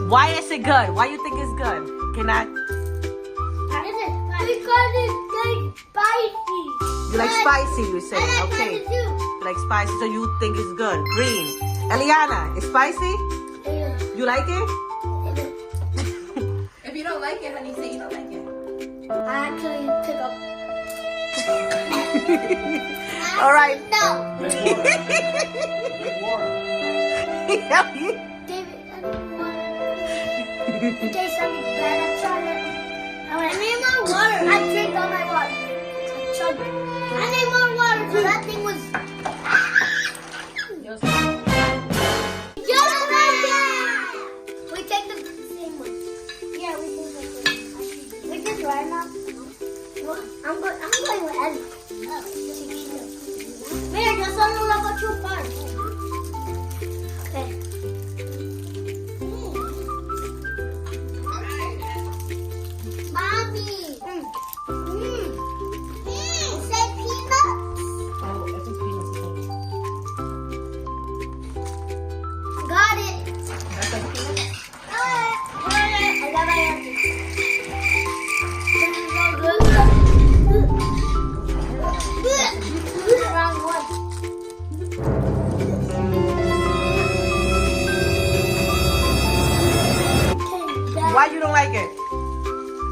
Why is it good? Why you think it's good? Can I? Because it's spicy. You like spicy, you say. Okay. You like spicy, so you think it's good. Green. Eliana, it's spicy? You like it? If you don't like it, honey, say you don't like it. I actually took up. All right. No. Drink water. David, I need water. In case something bad, I'm trying to. I need more water. I drank all my water. I need more water because that thing was. We take the same one. Yeah, we take the same one. We just right now. I'm going with Ellie. Mira, yo solo la voy a chupar. Okay. Mommy. Say peanuts. Oh, I think peanuts is okay. Got it. That's like peanuts? I got my answer. This is so good. Wrong one. Why you don't like it?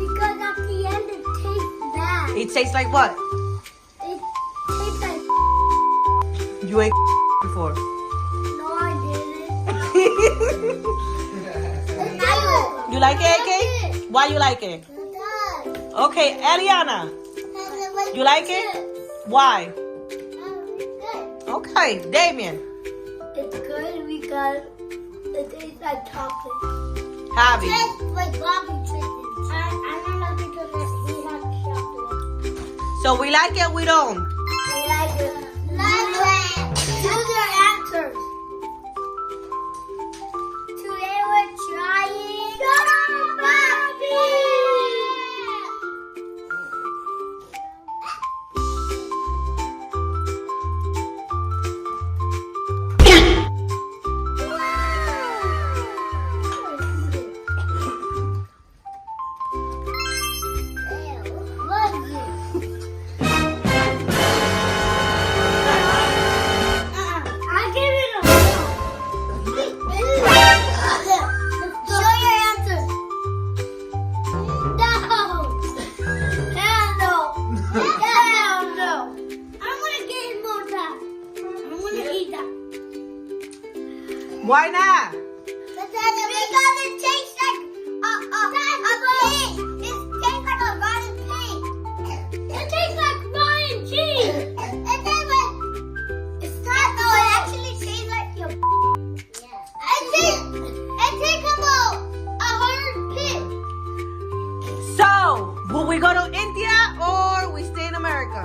Because at the end it tastes bad. It tastes like what? It tastes like You ate before. no, I didn't. It's not You like it, AK? Why you like it? Okay, Eliana, you like it? Why? Okay, Damien, It's good because it tastes like chocolate. Javi. It tastes like Bobby chicken. I'm not because we have chocolate. So we like it, we don't. I like it. Choose your answers. Today we're trying Bobby. Why not? Because it tastes like a pig. It tastes like a rotten pig. It tastes like rotten cheese. It tastes like... It's not though. It actually tastes like your... Yeah. It tastes about a hard pig. So, will we go to India or we stay in America?